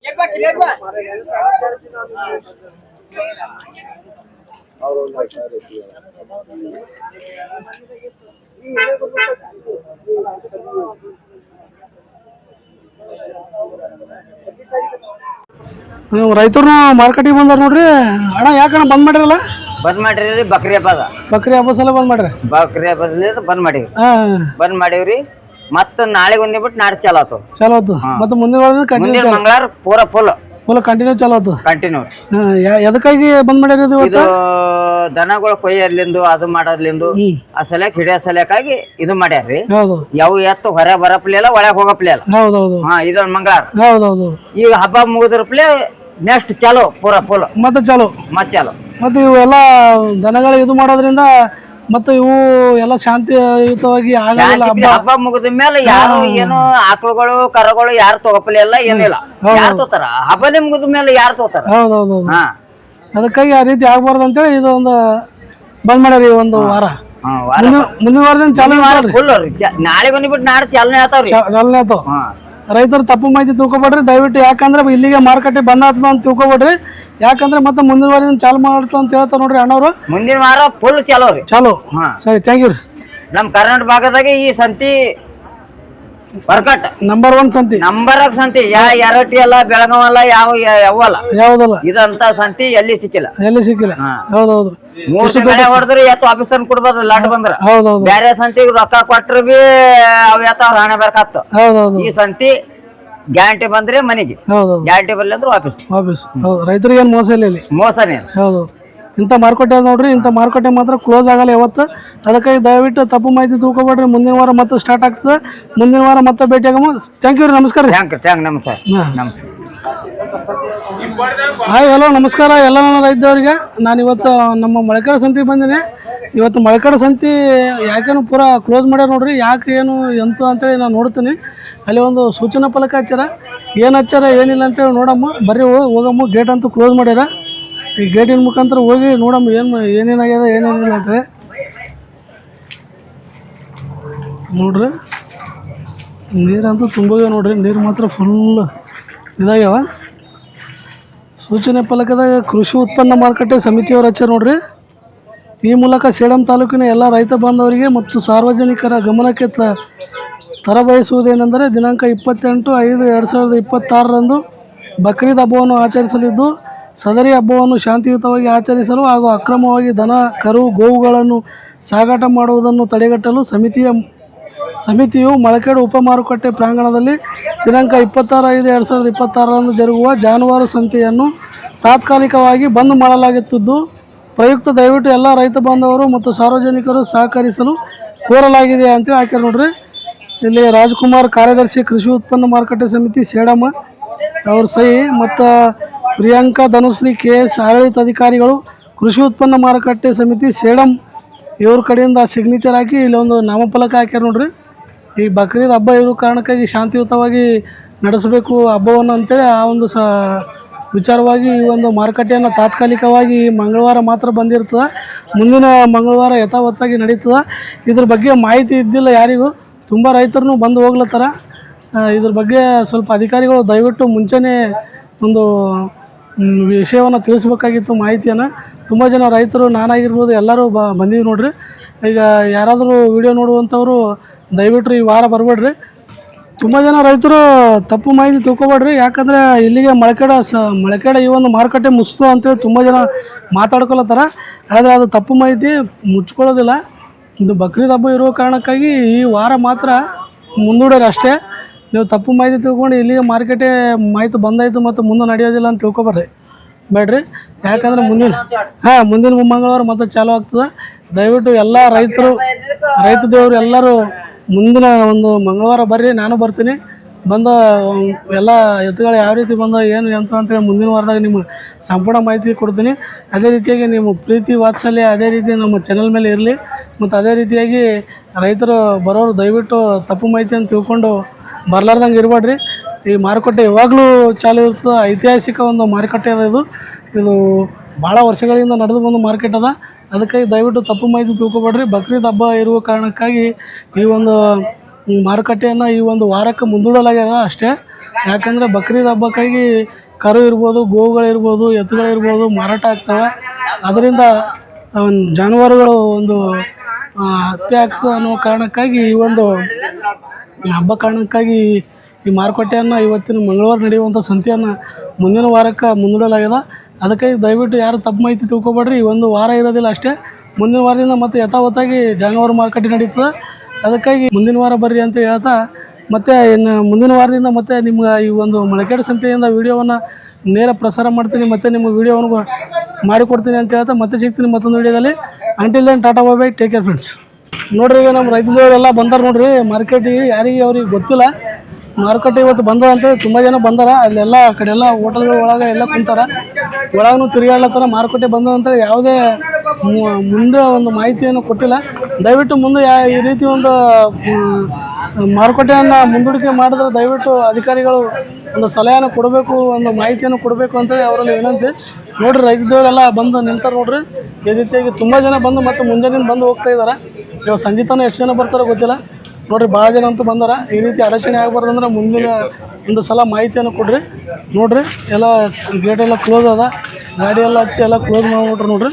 ನೀವು ರೈತರು ಮಾರ್ಕೆಟಿಗೆ ಬಂದಾರ ನೋಡ್ರಿ. ಅಣ್ಣ ಯಾಕಣ್ಣ ಬಂದ್ ಮಾಡಿರಲ್ಲ? ಬಂದ್ ಮಾಡಿರಿ ಬಕ್ರಿ ಹಬ್ಬ ಅದ. ಬಕ್ರಿ ಹಬ್ಬ ಸಲ ಬಂದ್ ಮಾಡ್ರಿ. ಬಕ್ರಿ ಹಬ್ಬದ ಬಂದ್ ಮಾಡಿವಿ. ಬಂದ್ ಮಾಡಿವ್ರಿ. ಮತ್ತ ನಾಳೆಗೆ ಒಂದೇ ಬಿಟ್ಟು ನಾಳೆ ಚಾಲು ಆತು. ಚಲೋ ಆತು. ಮತ್ತೆ ಮುಂದಿನ ಮುಂದಿನ ಮಂಗಳವಾರ ಪೂರಾ ಫುಲ್ ಕಂಟಿನ್ಯೂ ಚಲೋ ಆತು. ಕಂಟಿನ್ಯೂ. ಎದಕ್ಕಾಗಿ ಬಂದ್ ಮಾಡ್ಯಾರ ಇದು ದನಗಳು ಕೊಯ್ಯರ್ಲಿಂದು ಅದು ಮಾಡೋದ್ಲಿಂದು ಆ ಸಲಕ್ ಹಿಡಿಯೋ ಸಲಕ್ಕಾಗಿ ಇದು ಮಾಡ್ಯಾರ್ರಿ. ಹೌದು. ಯಾವ ಎತ್ತು ಹೊರ ಬರಪ್ಲಿ ಅಲ್ಲ ಒಳಗ್ ಹೋಗಪ್ಲಿ ಅಲ್ಲ. ಹೌದೌದು. ಇದೊಂದು ಮಂಗಳವಾರ. ಹೌದೌದು. ಈಗ ಹಬ್ಬ ಮುಗಿದ್ರಪ್ಲೆ ನೆಕ್ಸ್ಟ್ ಚಾಲು ಪೂರಾ ಫುಲ್ ಮತ್ತೆ ಚಾಲು. ಮತ್ತೆ ಇವೆಲ್ಲ ದನಗಳು ಇದು ಮಾಡೋದ್ರಿಂದ ಮತ್ತೆ ಇವು ಎಲ್ಲ ಶಾಂತಿಯುತವಾಗಿ ಆಗಲ್ಲ. ಹಬ್ಬ ಮುಗಿದ ಮೇಲೆ ಯಾರು ಏನು ಆಕಳುಗಳು ಕರಗಳು ಯಾರು ತಗೋಪಲಿ ಎಲ್ಲ ಏನಿಲ್ಲ. ಯಾರು ತೋತಾರ ಹಬ್ಬನೇ ಮುಗಿದ ಮೇಲೆ ಯಾರು ತೋತಾರ? ಹೌದೌದು. ಅದಕ್ಕಾಗಿ ಆ ರೀತಿ ಆಗ್ಬಾರ್ದು ಅಂತೇಳಿ ಇದು ಒಂದು ಬಂದ್ ಮಾಡ್ಯಾರ. ಒಂದು ವಾರ ಮುಂದಿನ ವಾರದಿಂದ ಚಾಲನೆ ಫುಲ್ ನಾಳೆಗೆ ಬಂದ್ಬಿಟ್ಟು ನಾಳೆ ಚಾಲನೆ ಆತಾವ್ರಿ. ಚಾಲನೆ ಆತಾವ. ರೈತರು ತಪ್ಪು ಮಾಹಿತಿ ತಿಳ್ಕೊಬೇಡ್ರಿ ದಯವಿಟ್ಟು. ಯಾಕಂದ್ರೆ ಇಲ್ಲಿಗೆ ಮಾರುಕಟ್ಟೆ ಬಂದ್ ಆಗ್ತದ ಅಂತ ತಿಳ್ಕೊಬೇಡ್ರಿ. ಯಾಕಂದ್ರೆ ಮತ್ತೆ ಮುಂದಿನ ವಾರದಿಂದ ಚಾಲು ಮಾಡ್ತಾ ಅಂತ ಹೇಳ್ತಾರೆ ನೋಡ್ರಿ ಅಣ್ಣವ್ರು. ಮುಂದಿನ ವಾರ ಫುಲ್ ಚಾಲೋ ರೀ. ಚಾಲೋ. ಸರಿ, ಥ್ಯಾಂಕ್ ಯು ರೀ. ನಮ್ಮ ಕರ್ನಾಟಕ ಭಾಗದಾಗ ಈ ಸಂತಿ ವರ್ಕಟ್ ನಂಬರ್ 1 ಸಂತಿ. ನಂಬರ್ ಸಂತಿ ಎರಟಿ ಅಲ್ಲ, ಬೆಳಗಾವ್ ಅಲ್ಲ, ಯಾವಲ್ಲ ಯಾವ್ದಲ್ಲ. ಇದಂತ ಸಂತಿ ಎಲ್ಲಿ ಸಿಕ್ಕಿಲ್ಲ. ಹೌದೌದು. 3 ಕಡೆ ಹೊಡೆದ್ರಿ ಎತ್ತು ಆಫೀಸ್ ತಂದು ಕೊಡ್ಬೋದು ಲಾಟ್ ಬಂದ್ರ. ಹೌದೌದು. ಬೇರೆ ಸಂತಿಗೆ ರೊಕ್ಕ ಕೊಟ್ರ ಬಿ ಅವ್ ಎತ್ತ ಅವ್ರ ಹಣೆ ಬರ್ಕಾತ. ಹೌದೌದು. ಈ ಸಂತಿ ಗ್ಯಾರಂಟಿ ಬಂದ್ರೆ ಮನೆಗೆ, ಗ್ಯಾರಂಟಿ ಬರ್ಲಿ ಅಂದ್ರೆ ಆಫೀಸ್. ಹೌದು. ರೈತರಿಗೆ ಏನು ಮೋಸ ಇಲ್ಲ ಇಲ್ಲಿ. ಮೋಸನೇ. ಹೌದು. ಇಂಥ ಮಾರುಕಟ್ಟೆ ನೋಡ್ರಿ. ಇಂಥ ಮಾರುಕಟ್ಟೆ ಮಾತ್ರ ಕ್ಲೋಸ್ ಆಗಲ್ಲ ಯಾವತ್ತು. ಅದಕ್ಕಾಗಿ ದಯವಿಟ್ಟು ತಪ್ಪು ಮಾಹಿತಿ ತಿಳ್ಕೊಬೇಡ್ರಿ. ಮುಂದಿನ ವಾರ ಮತ್ತೆ ಸ್ಟಾರ್ಟ್ ಆಗ್ತದೆ. ಮುಂದಿನ ವಾರ ಮತ್ತೆ ಭೇಟಿ ಆಗಮ್ಮ. ಥ್ಯಾಂಕ್ ಯು ರೀ. ನಮಸ್ಕಾರ ರೀ. ನಮಸ್ಕಾರ. ಹಾಯ್, ಹಲೋ, ನಮಸ್ಕಾರ ಎಲ್ಲ ನನ್ನ ರೈತರಿಗೆ. ನಾನು ಇವತ್ತು ನಮ್ಮ ಮಳಕಡ ಸಂತಿಗೆ ಬಂದಿನಿ. ಇವತ್ತು ಮಳಕಡ ಸಂತಿ ಯಾಕೇನು ಪೂರಾ ಕ್ಲೋಸ್ ಮಾಡ್ಯಾರ ನೋಡ್ರಿ. ಯಾಕೆ ಏನು ಎಂತ ಅಂತೇಳಿ ನಾನು ನೋಡ್ತೀನಿ. ಅಲ್ಲಿ ಒಂದು ಸೂಚನಾ ಫಲಕ ಹಚ್ಚಾರ. ಏನು ಹಚ್ಚಾರ ಏನಿಲ್ಲ ಅಂತೇಳಿ ನೋಡಮ್ಮ. ಬರ್ರಿ ಹೋಗಮ್ಮ. ಗೇಟ್ ಅಂತೂ ಕ್ಲೋಸ್ ಮಾಡ್ಯಾರ. ಈ ಗೇಟಿನ ಮುಖಾಂತರ ಹೋಗಿ ನೋಡಮ್ಮ ಏನೇನಾಗ್ಯದ ಏನೇನಿಲ್ಲ ಅಂತ ನೋಡ್ರಿ. ನೀರಂತೂ ತುಂಬೋಗ್ಯಾವ ನೋಡ್ರಿ. ನೀರು ಮಾತ್ರ ಫುಲ್ ಇದಾಗ್ಯಾವ. ಸೂಚನೆ ಫಲಕದಾಗ ಕೃಷಿ ಉತ್ಪನ್ನ ಮಾರುಕಟ್ಟೆ ಸಮಿತಿಯವರು ಹಚ್ಚಾರ ನೋಡ್ರಿ. ಈ ಮೂಲಕ ಸೇಡಂ ತಾಲೂಕಿನ ಎಲ್ಲ ರೈತ ಬಾಂಧವರಿಗೆ ಮತ್ತು ಸಾರ್ವಜನಿಕರ ಗಮನಕ್ಕೆ ತರಬಯಸುವುದೇನೆಂದರೆ ದಿನಾಂಕ 28/5/2026 ಬಕ್ರೀದ್ ಹಬ್ಬವನ್ನು ಆಚರಿಸಲಿದ್ದು, ಸದರಿ ಹಬ್ಬವನ್ನು ಶಾಂತಿಯುತವಾಗಿ ಆಚರಿಸಲು ಹಾಗೂ ಅಕ್ರಮವಾಗಿ ದನ ಕರು ಗೋವುಗಳನ್ನು ಸಾಗಾಟ ಮಾಡುವುದನ್ನು ತಡೆಗಟ್ಟಲು ಸಮಿತಿಯು ಮಳಕೇಡು ಉಪಮಾರುಕಟ್ಟೆ ಪ್ರಾಂಗಣದಲ್ಲಿ ದಿನಾಂಕ 26/5/2026 ಜರುಗುವ ಜಾನುವಾರು ಸಂತೆಯನ್ನು ತಾತ್ಕಾಲಿಕವಾಗಿ ಬಂದ್ ಮಾಡಲಾಗುತ್ತಿದ್ದು, ಪ್ರಯುಕ್ತ ದಯವಿಟ್ಟು ಎಲ್ಲ ರೈತ ಬಾಂಧವರು ಮತ್ತು ಸಾರ್ವಜನಿಕರು ಸಹಕರಿಸಲು ಕೋರಲಾಗಿದೆ ಅಂತೇಳಿ ಹಾಕ್ಯಾರ ನೋಡ್ರಿ. ಇಲ್ಲಿ ರಾಜ್ಕುಮಾರ್, ಕಾರ್ಯದರ್ಶಿ, ಕೃಷಿ ಉತ್ಪನ್ನ ಮಾರುಕಟ್ಟೆ ಸಮಿತಿ ಸೇಡಂ ಅವ್ರ ಸಹಿ, ಮತ್ತು ಪ್ರಿಯಾಂಕಾ ಧನುಶ್ರೀ KS ಆಡಳಿತಾಧಿಕಾರಿಗಳು, ಕೃಷಿ ಉತ್ಪನ್ನ ಮಾರುಕಟ್ಟೆ ಸಮಿತಿ ಸೇಡಂ ಇವ್ರ ಕಡೆಯಿಂದ ಸಿಗ್ನೇಚರ್ ಹಾಕಿ ಇಲ್ಲೊಂದು ನಾಮಫಲಕ ಹಾಕ್ಯಾರ ನೋಡ್ರಿ. ಈ ಬಕ್ರೀದ್ ಹಬ್ಬ ಇರೋ ಕಾರಣಕ್ಕಾಗಿ ಶಾಂತಿಯುತವಾಗಿ ನಡೆಸಬೇಕು ಹಬ್ಬವನ್ನು ಅಂತೇಳಿ ಆ ಒಂದು ವಿಚಾರವಾಗಿ ಈ ಒಂದು ಮಾರುಕಟ್ಟೆಯನ್ನು ತಾತ್ಕಾಲಿಕವಾಗಿ ಮಂಗಳವಾರ ಮಾತ್ರ ಬಂದಿರ್ತದೆ. ಮುಂದಿನ ಮಂಗಳವಾರ ಯಥಾವತ್ತಾಗಿ ನಡೀತದೆ. ಇದ್ರ ಬಗ್ಗೆ ಮಾಹಿತಿ ಇದ್ದಿಲ್ಲ ಯಾರಿಗೂ. ತುಂಬ ರೈತರು ಬಂದು ಹೋಗ್ಲತ್ತಾರ. ಇದ್ರ ಬಗ್ಗೆ ಸ್ವಲ್ಪ ಅಧಿಕಾರಿಗಳು ದಯವಿಟ್ಟು ಮುಂಚೆನೇ ಒಂದು ವಿಷಯವನ್ನು ತಿಳಿಸ್ಬೇಕಾಗಿತ್ತು, ಮಾಹಿತಿಯನ್ನು. ತುಂಬ ಜನ ರೈತರು, ನಾನಾಗಿರ್ಬೋದು, ಎಲ್ಲರೂ ಬಂದೀವಿ ನೋಡ್ರಿ. ಈಗ ಯಾರಾದರೂ ವಿಡಿಯೋ ನೋಡುವಂಥವ್ರು ದಯವಿಟ್ಟು ಈ ವಾರ ಬರಬೇಡ್ರಿ. ತುಂಬ ಜನ ರೈತರು ತಪ್ಪು ಮಾಹಿತಿ ತಿಳ್ಕೊಬೇಡ್ರಿ. ಯಾಕಂದರೆ ಇಲ್ಲಿಗೆ ಮಳಕೇಡ ಈ ಒಂದು ಮಾರುಕಟ್ಟೆ ಮುಚ್ತದೆ ಅಂತೇಳಿ ತುಂಬ ಜನ ಮಾತಾಡ್ಕೊಳತ್ತಾರ. ಆದರೆ ಅದು ತಪ್ಪು ಮಾಹಿತಿ, ಮುಚ್ಕೊಳ್ಳೋದಿಲ್ಲ. ಇದು ಬಕ್ರೀದ್ ಹಬ್ಬ ಇರೋ ಕಾರಣಕ್ಕಾಗಿ ಈ ವಾರ ಮಾತ್ರ ಮುಂದೂಡ್ಯಾರ ಅಷ್ಟೇ. ನೀವು ತಪ್ಪು ಮಾಹಿತಿ ತಿಳ್ಕೊಂಡು ಇಲ್ಲಿಗೆ ಮಾರ್ಕೆಟೇ ಮಾಹಿತಿ ಬಂದಾಯಿತು ಮತ್ತು ಮುಂದೆ ನಡೆಯೋದಿಲ್ಲ ಅಂತ ತಿಳ್ಕೊಬರ್ರಿ ಬೇಡ್ರಿ. ಯಾಕಂದರೆ ಮುಂದಿನ ಮಂಗಳವಾರ ಮತ್ತೆ ಚಾಲು ಆಗ್ತದೆ. ದಯವಿಟ್ಟು ಎಲ್ಲ ರೈತ ದೇವರು ಎಲ್ಲರೂ ಮುಂದಿನ ಒಂದು ಮಂಗಳವಾರ ಬರ್ರಿ. ನಾನು ಬರ್ತೀನಿ. ಬಂದ ಎಲ್ಲ ಎತ್ತುಗಳು ಯಾವ ರೀತಿ ಬಂದ ಏನು ಅಂತೇಳಿ ಮುಂದಿನ ವಾರದಾಗ ನಿಮ್ಗೆ ಸಂಪೂರ್ಣ ಮಾಹಿತಿ ಕೊಡ್ತೀನಿ. ಅದೇ ರೀತಿಯಾಗಿ ನಿಮ್ಮ ಪ್ರೀತಿ ವಾತ್ಸಲ್ಯ ಅದೇ ರೀತಿ ನಮ್ಮ ಚಾನಲ್ ಮೇಲೆ ಇರಲಿ. ಮತ್ತು ಅದೇ ರೀತಿಯಾಗಿ ರೈತರು ಬರೋರು ದಯವಿಟ್ಟು ತಪ್ಪು ಮಾಹಿತಿಯನ್ನು ತಿಳ್ಕೊಂಡು ಬರಲಾರ್ದಂಗೆ ಇರಬೇಡ್ರಿ. ಈ ಮಾರುಕಟ್ಟೆ ಯಾವಾಗಲೂ ಚಾಲು ಇರ್ತದೆ. ಐತಿಹಾಸಿಕ ಒಂದು ಮಾರುಕಟ್ಟೆ ಅದ. ಇದು ಭಾಳ ವರ್ಷಗಳಿಂದ ನಡೆದು ಬಂದು ಮಾರ್ಕೆಟ್ ಅದ. ಅದಕ್ಕಾಗಿ ದಯವಿಟ್ಟು ತಪ್ಪು ಮಾಹಿತಿ ತಿಳ್ಕೊಬೇಡ್ರಿ. ಬಕ್ರೀದ್ ಹಬ್ಬ ಇರುವ ಕಾರಣಕ್ಕಾಗಿ ಈ ಒಂದು ಮಾರುಕಟ್ಟೆಯನ್ನು ಈ ಒಂದು ವಾರಕ್ಕೆ ಮುಂದೂಡಲಾಗ್ಯದ ಅಷ್ಟೇ. ಯಾಕಂದರೆ ಬಕ್ರೀದ್ ಹಬ್ಬಕ್ಕಾಗಿ ಕರು ಇರ್ಬೋದು, ಗೋವುಗಳಿರ್ಬೋದು, ಎತ್ತುಗಳಿರ್ಬೋದು ಮಾರಾಟ ಆಗ್ತವೆ. ಅದರಿಂದ ಜಾನುವಾರುಗಳು ಒಂದು ಹತ್ಯೆ ಆಗ್ತದೆ ಅನ್ನೋ ಕಾರಣಕ್ಕಾಗಿ ಈ ಒಂದು ಹಬ್ಬ ಕಾರಣಕ್ಕಾಗಿ ಈ ಮಾರುಕಟ್ಟೆಯನ್ನು ಇವತ್ತಿನ ಮಂಗಳವಾರ ನಡೆಯುವಂಥ ಸಂತೆಯನ್ನು ಮುಂದಿನ ವಾರಕ್ಕೆ ಮುಂದೂಡಲಾಗಿದೆ. ಅದಕ್ಕಾಗಿ ದಯವಿಟ್ಟು ಯಾರು ತಪ್ಪು ಮಾಹಿತಿ ತಿಳ್ಕೊಬೇಡ್ರಿ. ಈ ಒಂದು ವಾರ ಇರೋದಿಲ್ಲ ಅಷ್ಟೇ, ಮುಂದಿನ ವಾರದಿಂದ ಮತ್ತೆ ಯಥಾವತ್ತಾಗಿ ಜಾನುವಾರು ಮಾರುಕಟ್ಟೆ ನಡೀತದೆ. ಅದಕ್ಕಾಗಿ ಮುಂದಿನ ವಾರ ಬರ್ರಿ ಅಂತ ಹೇಳ್ತಾ, ಮತ್ತು ಇನ್ನು ಮುಂದಿನ ವಾರದಿಂದ ಮತ್ತೆ ನಿಮ್ಗೆ ಈ ಒಂದು ಮೊಳಕೇಡು ಸಂತೆಯಿಂದ ವೀಡಿಯೋವನ್ನು ನೇರ ಪ್ರಸಾರ ಮಾಡ್ತೀನಿ, ಮತ್ತು ನಿಮ್ಗೆ ವೀಡಿಯೋವನ್ನು ಮಾಡಿಕೊಡ್ತೀನಿ ಅಂತ ಹೇಳ್ತಾ ಮತ್ತೆ ಸಿಗ್ತೀನಿ ಮತ್ತೊಂದು ವೀಡಿಯೋದಲ್ಲಿ. Until then tata bye bye, take care friends. ನೋಡ್ರಿ, ಈಗ ನಮ್ಮ ರೈತರವರೆಲ್ಲ ಬಂದಾರ ನೋಡ್ರಿ ಮಾರ್ಕೆಟಿಗೆ. ಯಾರಿಗೆ ಅವ್ರಿಗೆ ಗೊತ್ತಿಲ್ಲ ಮಾರುಕಟ್ಟೆ ಇವತ್ತು ಬಂದ ಅಂತ ತುಂಬ ಜನ ಬಂದಾರ. ಅಲ್ಲೆಲ್ಲ ಆ ಕಡೆ ಎಲ್ಲ ಹೋಟೆಲ್ಗಳ ಒಳಗೆ ಎಲ್ಲ ಕುಂತಾರ, ಒಳಗೂ ತಿರುಗಾಡ್ಲತ್ತಾರ. ಮಾರುಕಟ್ಟೆ ಬಂದ ಅಂತ ಯಾವುದೇ ಮುಂದೆ ಒಂದು ಮಾಹಿತಿಯನ್ನು ಕೊಟ್ಟಿಲ್ಲ. ದಯವಿಟ್ಟು ಮುಂದೆ ಈ ರೀತಿ ಒಂದು ಮಾರುಕಟ್ಟೆಯನ್ನು ಮುಂದೂಡಿಕೆ ಮಾಡಿದ್ರೆ ದಯವಿಟ್ಟು ಅಧಿಕಾರಿಗಳು ಒಂದು ಸಲಹೆಯನ್ನು ಕೊಡಬೇಕು, ಒಂದು ಮಾಹಿತಿಯನ್ನು ಕೊಡಬೇಕು ಅಂತೇಳಿ ಅವರಲ್ಲಿ ವಿನಂತಿ. ನೋಡ್ರಿ, ರೈತರವರೆಲ್ಲ ಬಂದು ನಿಂತಾರೆ ನೋಡ್ರಿ. ಈ ರೀತಿಯಾಗಿ ತುಂಬ ಜನ ಬಂದು ಮತ್ತು ಮುಂಜಾನೆ ಬಂದು ಹೋಗ್ತಾ ಇದ್ದಾರೆ. ಇವಾಗ ಸಂಜೆ ತನಕ ಎಷ್ಟು ಜನ ಬರ್ತಾರೋ ಗೊತ್ತಿಲ್ಲ. ನೋಡಿರಿ, ಭಾಳ ಜನ ಅಂತೂ ಬಂದಾರ. ಈ ರೀತಿ ಅಡಚಣೆ ಆಗಬಾರ್ದಂದ್ರೆ ಮುಂದಿನ ಒಂದು ಸಲ ಮಾಹಿತಿಯನ್ನು ಕೊಡ್ರಿ. ನೋಡಿರಿ, ಎಲ್ಲ ಗೇಟೆಲ್ಲ ಕ್ಲೋಸ್ ಅದ, ಗಾಡಿ ಎಲ್ಲ ಹಚ್ಚಿ ಎಲ್ಲ ಕ್ಲೋಸ್ ಮಾಡಿಬಿಟ್ರು ನೋಡ್ರಿ.